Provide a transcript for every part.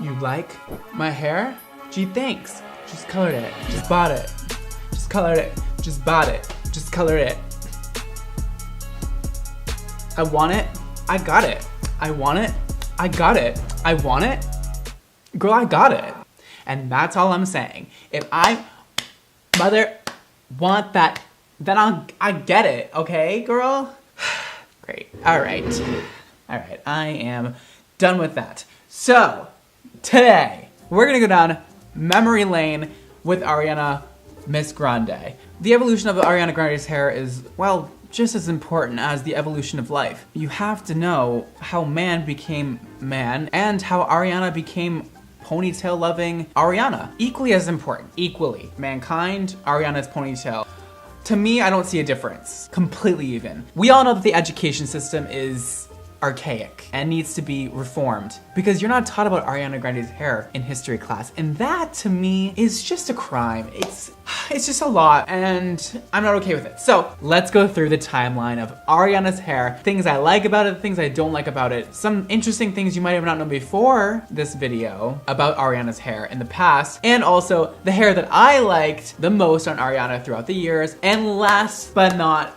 You like my hair? Gee, thanks. Just colored it. Just bought it. Just colored it. Just bought it. Just colored it. I want it. I got it. I want it. I got it. I want it. Girl, I got it. And that's all I'm saying. If I want that, then I get it, okay, girl? Great. All right. I am done with that. So, today, we're gonna go down memory lane with Ariana Miss Grande. The evolution of Ariana Grande's hair is, well, just as important as the evolution of life. You have to know how man became man and how Ariana became ponytail-loving Ariana. Equally as important. Equally. Mankind, Ariana's ponytail. To me, I don't see a difference. Completely even. We all know that the education system is archaic and needs to be reformed because you're not taught about Ariana Grande's hair in history class, and that to me is just a crime. It's just a lot and I'm not okay with it. So let's go through the timeline of Ariana's hair, things I like about it, things I don't like about it, some interesting things you might have not known before this video about Ariana's hair in the past, and also the hair that I liked the most on Ariana throughout the years, and last but not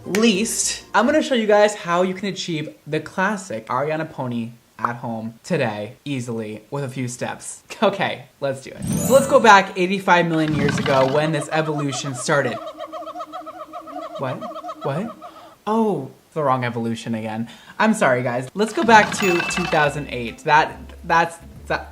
least, I'm gonna show you guys how you can achieve the classic Ariana pony at home today, easily, with a few steps. Okay, let's do it. So let's go back 85 million years ago when this evolution started. What? Oh, the wrong evolution again. I'm sorry, guys. Let's go back to 2008. That's the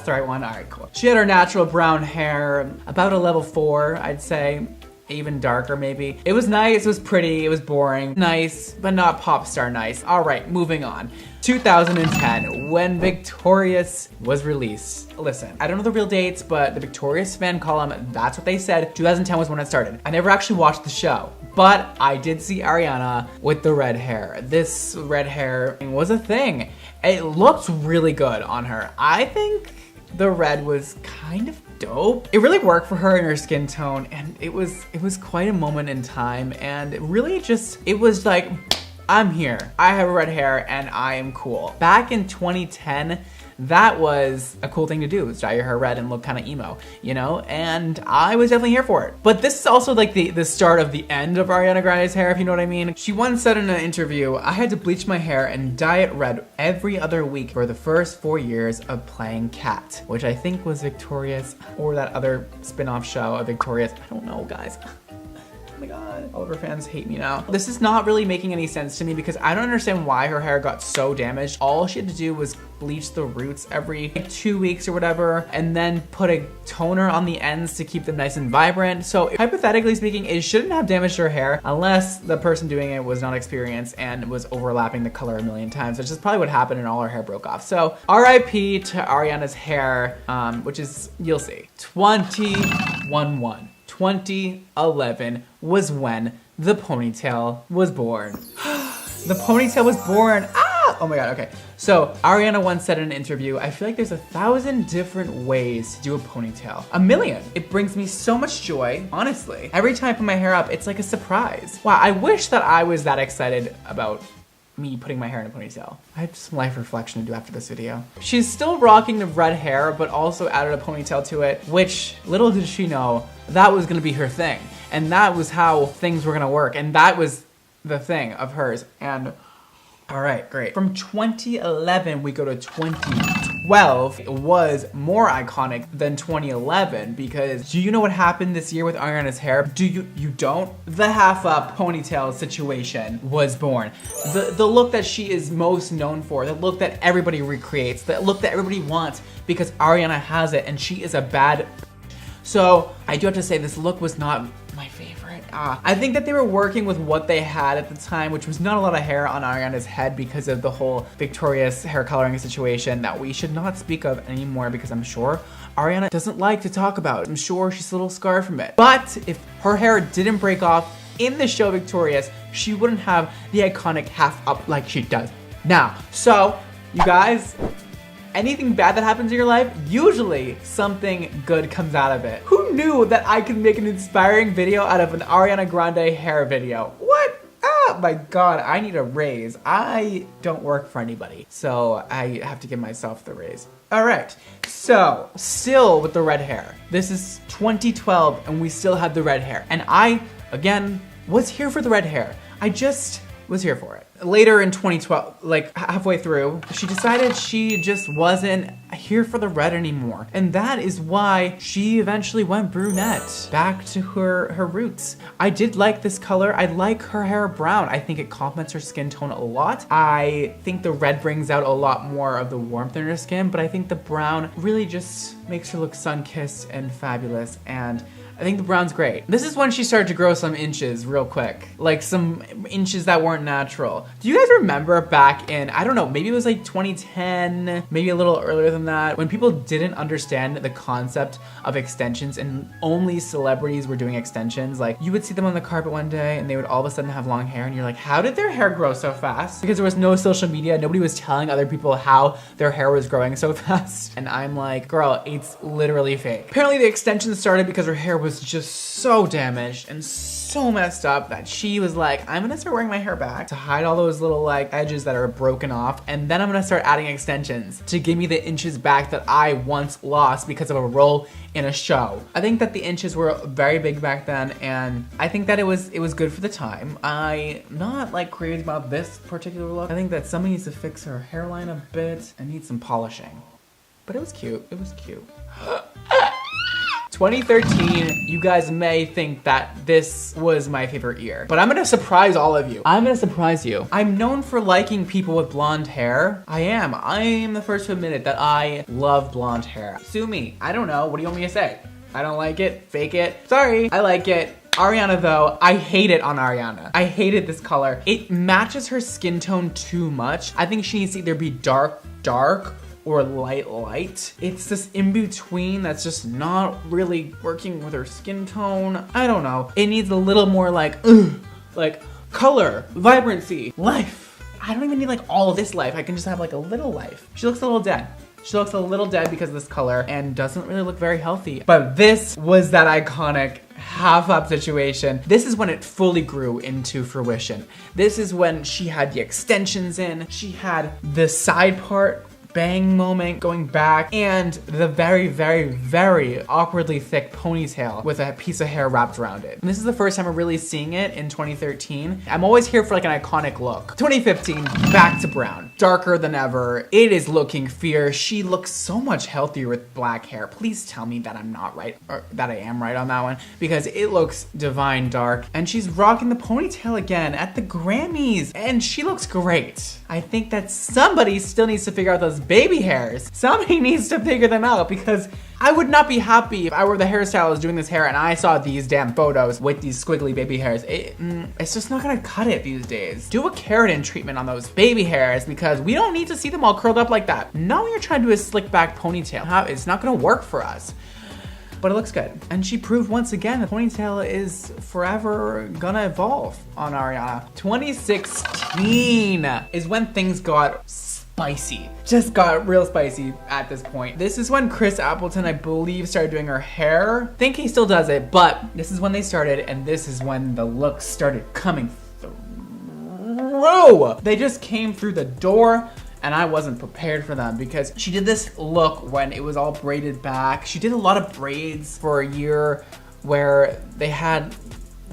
right one. All right, cool. She had her natural brown hair, about a level 4, I'd say. Even darker maybe. It was nice, it was pretty, it was boring. Nice, but not pop star nice. All right, moving on. 2010, when Victorious was released. Listen, I don't know the real dates, but the Victorious fan column, that's what they said. 2010 was when it started. I never actually watched the show, but I did see Ariana with the red hair. This red hair was a thing. It looked really good on her. I think the red was kind of dope. It really worked for her and her skin tone, and it was quite a moment in time, and it really just, it was like, I'm here. I have red hair and I am cool. Back in 2010, that was a cool thing to do, was dye your hair red and look kind of emo, you know? And I was definitely here for it. But this is also like the start of the end of Ariana Grande's hair, if you know what I mean. She once said in an interview, I had to bleach my hair and dye it red every other week for the first 4 years of playing Cat, which I think was Victorious, or that other spin-off show of Victorious. I don't know, guys. Oh my god, all of her fans hate me now. This is not really making any sense to me because I don't understand why her hair got so damaged. All she had to do was bleach the roots every 2 weeks or whatever, and then put a toner on the ends to keep them nice and vibrant. So hypothetically speaking, it shouldn't have damaged her hair unless the person doing it was not experienced and was overlapping the color a million times, which is probably what happened and all her hair broke off. So RIP to Ariana's hair, which is, you'll see. 2011 was when the ponytail was born. The ponytail was born. Ah! Oh my god, okay. So Ariana once said in an interview, I feel like there's 1,000 different ways to do a ponytail. 1,000,000. It brings me so much joy, honestly. Every time I put my hair up, it's like a surprise. Wow, I wish that I was that excited about me putting my hair in a ponytail. I have some life reflection to do after this video. She's still rocking the red hair, but also added a ponytail to it, which little did she know, that was gonna be her thing. And that was how things were gonna work. And that was the thing of hers. And all right, great. From 2011, we go to 2012. It was more iconic than 2011 because do you know what happened this year with Ariana's hair? Do you don't? The half up ponytail situation was born. The look that she is most known for, the look that everybody recreates, the look that everybody wants because Ariana has it and she is a bad. So I do have to say this look was not my favorite. I think that they were working with what they had at the time, which was not a lot of hair on Ariana's head because of the whole Victorious hair coloring situation that we should not speak of anymore because I'm sure Ariana doesn't like to talk about. I'm sure she's a little scarred from it. But if her hair didn't break off in the show Victorious, she wouldn't have the iconic half up like she does now. So, you guys, anything bad that happens in your life, usually something good comes out of it. Who knew that I could make an inspiring video out of an Ariana Grande hair video? What? Oh my God, I need a raise. I don't work for anybody, so I have to give myself the raise. All right, so still with the red hair. This is 2012 and we still have the red hair. And I, again, was here for the red hair. I just was here for it. Later in 2012, like halfway through, she decided she just wasn't here for the red anymore. And that is why she eventually went brunette, back to her roots. I did like this color. I like her hair brown. I think it complements her skin tone a lot. I think the red brings out a lot more of the warmth in her skin, but I think the brown really just makes her look sun-kissed and fabulous. And I think the brown's great. This is when she started to grow some inches real quick. Like some inches that weren't natural. Do you guys remember back in, I don't know, maybe it was like 2010, maybe a little earlier than that, when people didn't understand the concept of extensions and only celebrities were doing extensions? Like you would see them on the carpet one day and they would all of a sudden have long hair and you're like, how did their hair grow so fast? Because there was no social media. Nobody was telling other people how their hair was growing so fast. And I'm like, girl, it's literally fake. Apparently the extensions started because her hair was just so damaged and so messed up that she was like, I'm gonna start wearing my hair back to hide all those little like edges that are broken off, and then I'm gonna start adding extensions to give me the inches back that I once lost because of a role in a show. I think that the inches were very big back then, and I think that it was good for the time. I'm not like crazy about this particular look. I think that somebody needs to fix her hairline a bit and need some polishing. But it was cute, it was cute. 2013, you guys may think that this was my favorite year, but I'm gonna surprise all of you. I'm gonna surprise you. I'm known for liking people with blonde hair. I am the first to admit it, that I love blonde hair. Sue me, I don't know, what do you want me to say? I don't like it, fake it. Sorry, I like it. Ariana though, I hate it on Ariana. I hated this color. It matches her skin tone too much. I think she needs to either be dark, or light. It's this in between that's just not really working with her skin tone. I don't know. It needs a little more like color, vibrancy, life. I don't even need like all of this life. I can just have like a little life. She looks a little dead. She looks a little dead because of this color and doesn't really look very healthy. But this was that iconic half up situation. This is when it fully grew into fruition. This is when she had the extensions in. She had the side part bang moment going back, and the very, very, very awkwardly thick ponytail with a piece of hair wrapped around it. And this is the first time I'm really seeing it in 2013. I'm always here for like an iconic look. 2015, back to brown. Darker than ever. It is looking fierce. She looks so much healthier with black hair. Please tell me that I'm not right, or that I am right on that one, because it looks divine dark. And she's rocking the ponytail again at the Grammys, and she looks great. I think that somebody still needs to figure out those baby hairs. Somebody needs to figure them out, because I would not be happy if I were the hairstylist doing this hair and I saw these damn photos with these squiggly baby hairs. It's just not gonna cut it these days. Do a keratin treatment on those baby hairs, because we don't need to see them all curled up like that. Now you're trying to do a slick back ponytail. It's not gonna work for us. But it looks good. And she proved once again the ponytail is forever gonna evolve on Ariana. 2016 is when things got spicy. Just got real spicy at this point. This is when Chris Appleton, I believe, started doing her hair. I think he still does it, but this is when they started, and this is when the looks started coming through. They just came through the door, and I wasn't prepared for them, because she did this look when it was all braided back. She did a lot of braids for a year where they had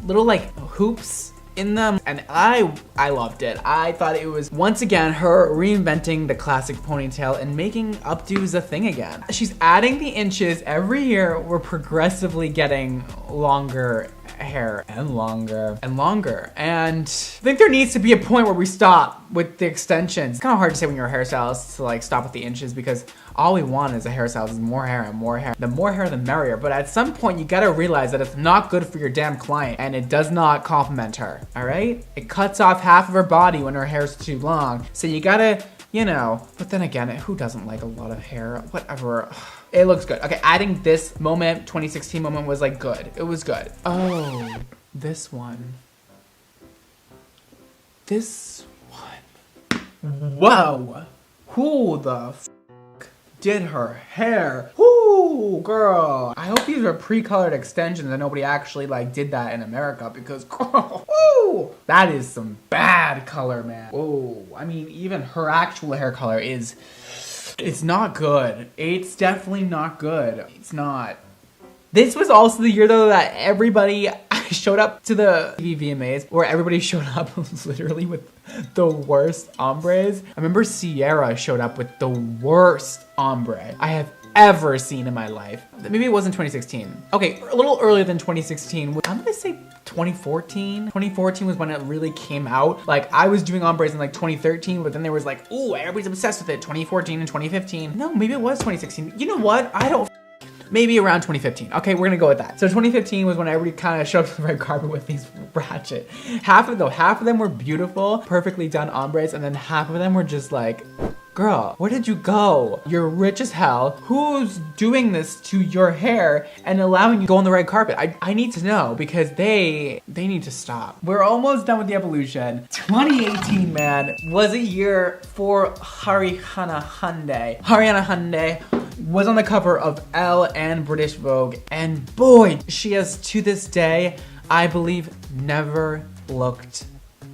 little like hoops in them, and I loved it. I thought it was, once again, her reinventing the classic ponytail and making updos a thing again. She's adding the inches every year. We're progressively getting longer hair and longer and longer. And I think there needs to be a point where we stop with the extensions. It's kind of hard to say when you're a hairstylist to like stop at the inches, because all we want as a hairstylist is more hair and more hair. The more hair, the merrier. But at some point, you gotta realize that it's not good for your damn client, and it does not compliment her, all right? It cuts off half of her body when her hair's too long. So you gotta, you know, but then again, who doesn't like a lot of hair? Whatever. It looks good. Okay, adding this moment, 2016 moment, was like good. It was good. Oh, this one. This one. Whoa. Who the f did her hair? Whoo, girl. I hope these are pre-colored extensions and nobody actually like did that in America, because girl, whoo, that is some bad bad color, man. Oh, I mean, even her actual hair color is, it's not good. It's definitely not good. It's not. This was also the year though that everybody showed up to the VMAs, where everybody showed up literally with the worst ombres. I remember Sierra showed up with the worst ombre I have ever seen in my life. Maybe it wasn't 2016. Okay, a little earlier than 2016. I'm gonna say 2014. 2014 was when it really came out. Like, I was doing ombres in like 2013, but then there was like, ooh, everybody's obsessed with it. 2014 and 2015. No, maybe it was 2016. You know what? I don't. Maybe around 2015. Okay, we're gonna go with that. So 2015 was when everybody kind of showed up to the red carpet with these ratchet. Half of them were beautiful, perfectly done ombres, and then half of them were just like, girl, where did you go? You're rich as hell. Who's doing this to your hair and allowing you to go on the red carpet? I need to know, because they need to stop. We're almost done with the evolution. 2018, man, was a year for *ArianaGrande. *ArianaGrande was on the cover of Elle and British Vogue, and boy, she has to this day, I believe, never looked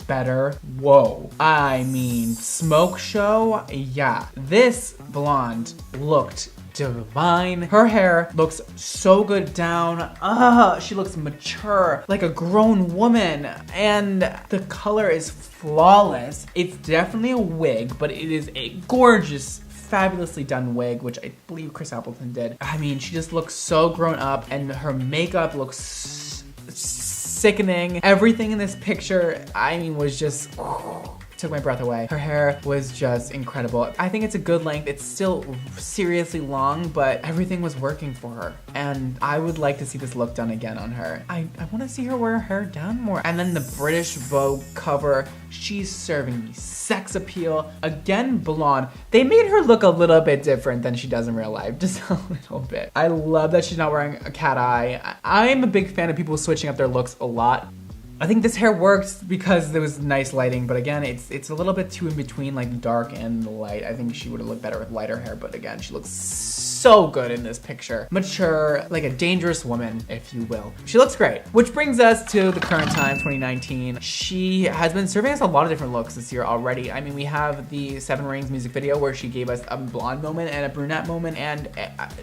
better. Whoa. I mean, smoke show? Yeah. This blonde looked divine. Her hair looks so good down. She looks mature, like a grown woman, and the color is flawless. It's definitely a wig, but it is a gorgeous, fabulously done wig, which I believe Chris Appleton did. I mean, she just looks so grown up, and her makeup looks sickening. Everything in this picture, I mean, was just took my breath away. Her hair was just incredible. I think it's a good length. It's still seriously long, but everything was working for her. And I would like to see this look done again on her. I want to see her wear her hair down more. And then the British Vogue cover, she's serving me sex appeal. Again, blonde. They made her look a little bit different than she does in real life, just a little bit. I love that she's not wearing a cat eye. I'm a big fan of people switching up their looks a lot. I think this hair works because there was nice lighting, but again, it's a little bit too in between, like dark and light. I think she would have looked better with lighter hair, but again, she looks so good in this picture. Mature, like a dangerous woman, if you will. She looks great. Which brings us to the current time, 2019. She has been serving us a lot of different looks this year already. I mean, we have the Seven Rings music video where she gave us a blonde moment and a brunette moment, and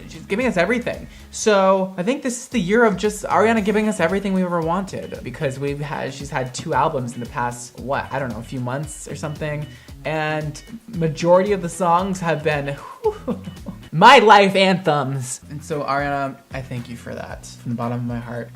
she's giving us everything. So I think this is the year of just Ariana giving us everything we ever wanted, because she's had 2 albums in the past, what, I don't know, a few months or something. And majority of the songs have been my life anthems. And so Ariana, I thank you for that. From the bottom of my heart,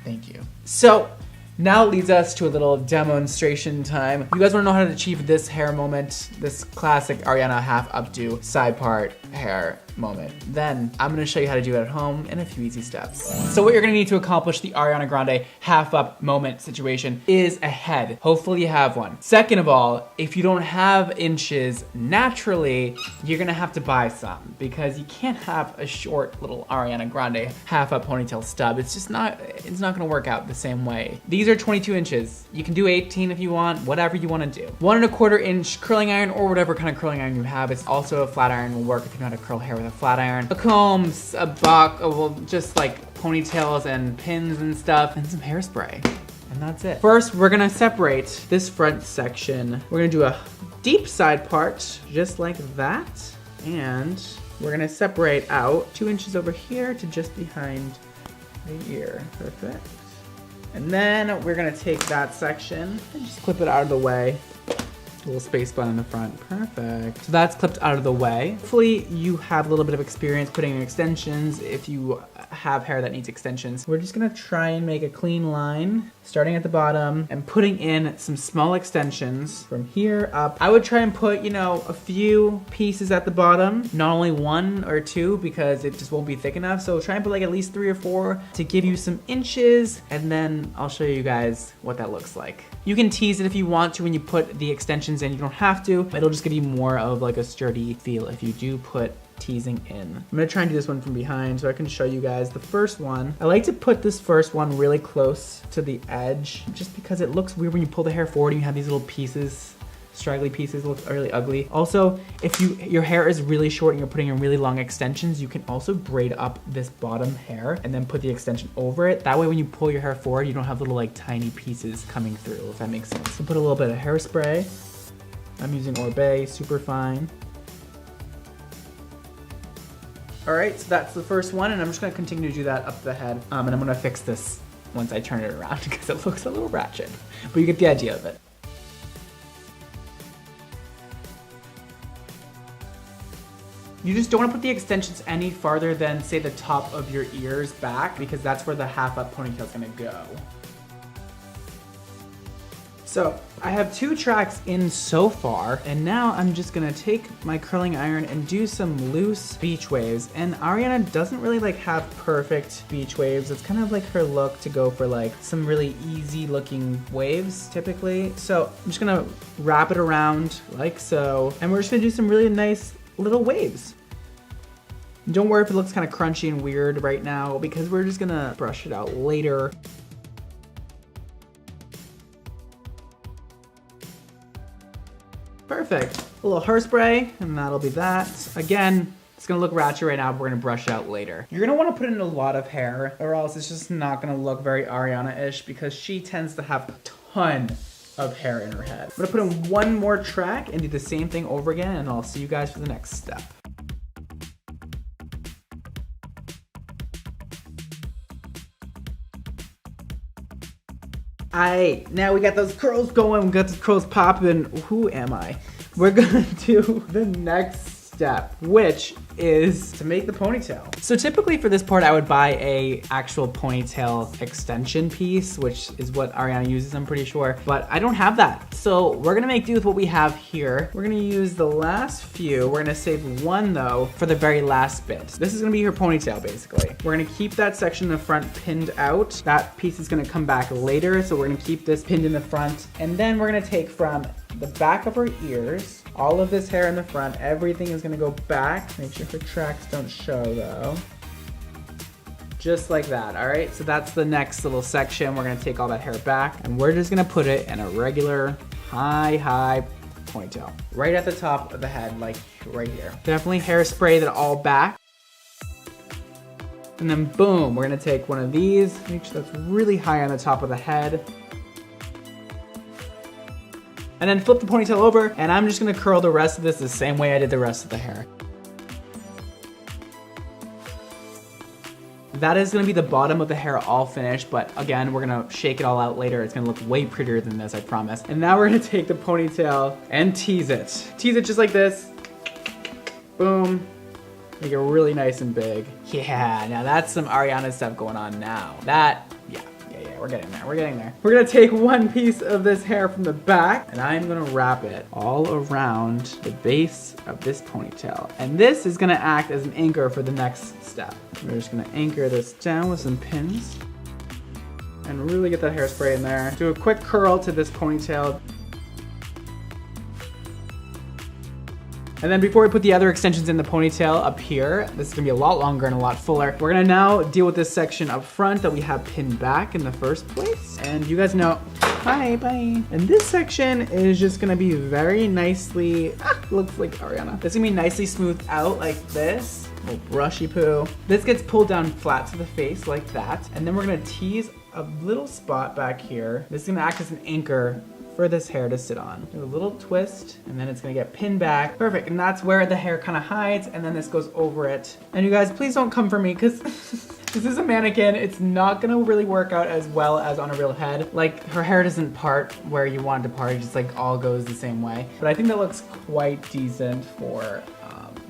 thank you. So now it leads us to a little demonstration time. You guys wanna know how to achieve this hair moment, this classic Ariana half updo side part hair moment, then I'm gonna show you how to do it at home in a few easy steps. So what you're gonna need to accomplish the Ariana Grande half up moment situation is a head. Hopefully you have one. Second of all, if you don't have inches naturally, you're gonna have to buy some, because you can't have a short little Ariana Grande half up ponytail stub. It's not gonna work out the same way. These are 22 inches. You can do 18 if you want, whatever you wanna do. 1 1/4 inch curling iron, or whatever kind of curling iron you have. It's also a flat iron will work if you know how to curl hair with a flat iron. A comb, a buck, well, just like ponytails and pins and stuff, and some hairspray. And that's it. First, we're gonna separate this front section. We're gonna do a deep side part, just like that. And we're gonna separate out 2 inches over here to just behind the ear. Perfect. And then we're gonna take that section and just clip it out of the way. A little space bun in the front, perfect. So that's clipped out of the way. Hopefully you have a little bit of experience putting in extensions if you have hair that needs extensions. We're just gonna try and make a clean line, starting at the bottom and putting in some small extensions from here up. I would try and put, you know, a few pieces at the bottom, not only 1 or 2, because it just won't be thick enough. So try and put like at least 3 or 4 to give you some inches, and then I'll show you guys what that looks like. You can tease it if you want to when you put the extensions in. You don't have to. It'll just give you more of like a sturdy feel if you do put teasing in. I'm gonna try and do this one from behind so I can show you guys the first one. I like to put this first one really close to the edge, just because it looks weird when you pull the hair forward and you have these little pieces straggly pieces look really ugly. Also, if your hair is really short and you're putting in really long extensions, you can also braid up this bottom hair and then put the extension over it. That way when you pull your hair forward, you don't have little like tiny pieces coming through, if that makes sense. So put a little bit of hairspray. I'm using Orbe, super fine. All right, so that's the first one, and I'm just gonna continue to do that up the head. And I'm gonna fix this once I turn it around because it looks a little ratchet, but you get the idea of it. You just don't want to put the extensions any farther than, say, the top of your ears back, because that's where the half up ponytail is gonna go. So I have 2 tracks in so far, and now I'm just gonna take my curling iron and do some loose beach waves. And Ariana doesn't really like have perfect beach waves. It's kind of like her look to go for like some really easy looking waves typically. So I'm just gonna wrap it around like so, and we're just gonna do some really nice little waves. Don't worry if it looks kind of crunchy and weird right now, because we're just gonna brush it out later. Perfect. A little hairspray, and that'll be that. Again, it's gonna look ratchet right now, but we're gonna brush it out later. You're gonna wanna put in a lot of hair, or else it's just not gonna look very Ariana-ish, because she tends to have a ton of hair in her head. I'm gonna put in one more track and do the same thing over again, and I'll see you guys for the next step. Now we got those curls going, we got those curls popping. Who am I? We're gonna do the next step, which is to make the ponytail. So typically for this part, I would buy a actual ponytail extension piece, which is what Ariana uses, I'm pretty sure, but I don't have that. So we're gonna make do with what we have here. We're gonna use the last few. We're gonna save one though for the very last bit. This is gonna be her ponytail basically. We're gonna keep that section in the front pinned out. That piece is gonna come back later, so we're gonna keep this pinned in the front, and then we're gonna take from the back of her ears, all of this hair in the front, everything is gonna go back. Make sure her tracks don't show though. Just like that, all right? So that's the next little section. We're gonna take all that hair back, and we're just gonna put it in a regular high ponytail. Right at the top of the head, like right here. Definitely hairspray that all back. And then boom, we're gonna take one of these, make sure that's really high on the top of the head. And then flip the ponytail over, and I'm just gonna curl the rest of this the same way I did the rest of the hair. That is gonna be the bottom of the hair all finished, but again, we're gonna shake it all out later. It's gonna look way prettier than this, I promise. And now we're gonna take the ponytail and tease it. Tease it just like this. Boom. Make it really nice and big. Yeah, now that's some Ariana stuff going on now. Yeah, we're getting there, we're getting there. We're gonna take one piece of this hair from the back, and I'm gonna wrap it all around the base of this ponytail. And this is gonna act as an anchor for the next step. We're just gonna anchor this down with some pins and really get that hairspray in there. Do a quick curl to this ponytail. And then before we put the other extensions in the ponytail up here, this is gonna be a lot longer and a lot fuller. We're gonna now deal with this section up front that we have pinned back in the first place. And you guys know, bye. And this section is just gonna be very nicely, looks like Ariana. It's gonna be nicely smoothed out like this, a little brushy poo. This gets pulled down flat to the face like that. And then we're gonna tease a little spot back here. This is gonna act as an anchor for this hair to sit on. Do a little twist, and then it's gonna get pinned back. Perfect, and that's where the hair kind of hides, and then this goes over it. And you guys, please don't come for me, because this is a mannequin. It's not gonna really work out as well as on a real head. Like, her hair doesn't part where you want it to part, it just like all goes the same way. But I think that looks quite decent for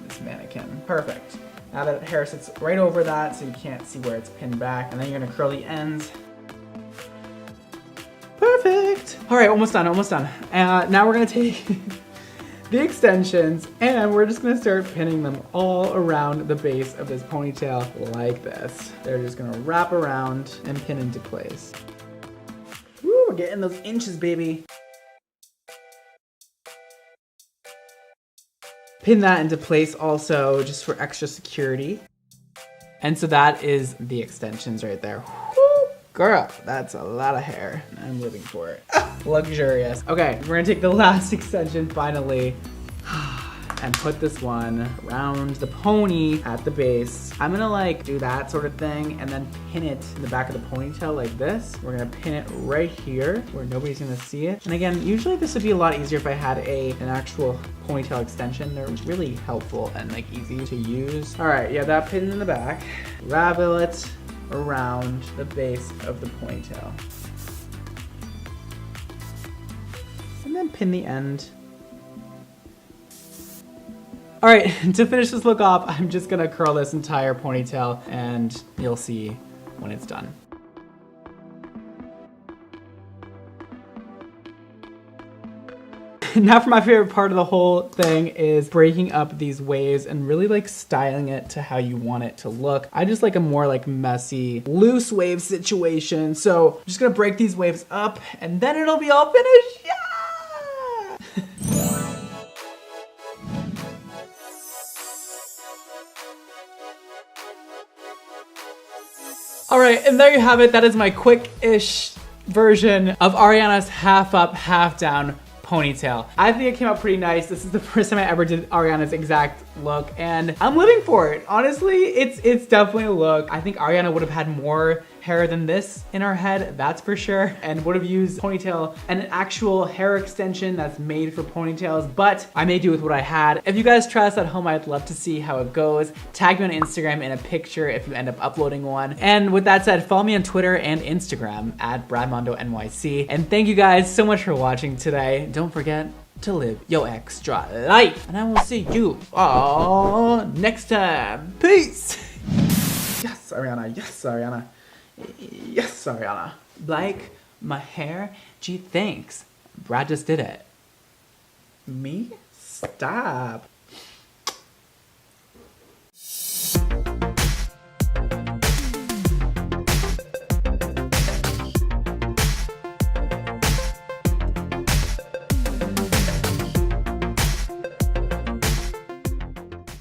this mannequin. Perfect. Now that hair sits right over that, so you can't see where it's pinned back, and then you're gonna curl the ends. Perfect. All right, almost done. Now we're gonna take the extensions, and we're just gonna start pinning them all around the base of this ponytail like this. They're just gonna wrap around and pin into place. Woo, we're getting those inches, baby. Pin that into place also, just for extra security. And so that is the extensions right there. Woo. Girl, that's a lot of hair. I'm living for it. Luxurious. Okay, we're gonna take the last extension finally and put this one around the pony at the base. I'm gonna like do that sort of thing and then pin it in the back of the ponytail like this. We're gonna pin it right here where nobody's gonna see it. And again, usually this would be a lot easier if I had an actual ponytail extension. They're really helpful and like easy to use. All right, yeah, that pin in the back. Ravel it around the base of the ponytail. And then pin the end. All right, to finish this look off, I'm just gonna curl this entire ponytail and you'll see when it's done. Now for my favorite part of the whole thing is breaking up these waves and really like styling it to how you want it to look. I just like a more like messy, loose wave situation. So I'm just gonna break these waves up and then it'll be all finished. Yeah! All right, and there you have it. That is my quick-ish version of Ariana's half up, half down ponytail. I think it came out pretty nice. This is the first time I ever did Ariana's exact look, and I'm living for it. Honestly, it's definitely a look. I think Ariana would have had more hair than this in her head, that's for sure, and would have used ponytail and an actual hair extension that's made for ponytails, but I made do with what I had. If you guys try this at home, I'd love to see how it goes. Tag me on Instagram in a picture if you end up uploading one. And with that said, follow me on Twitter and Instagram at Bрэd Mondo NYC. And thank you guys so much for watching today. Don't forget to live your extra life. And I will see you all next time. Peace. Yes, Ariana. Yes, Ariana. Yes, Ariana. Like my hair? Gee, thanks. Brad just did it. Me? Stop.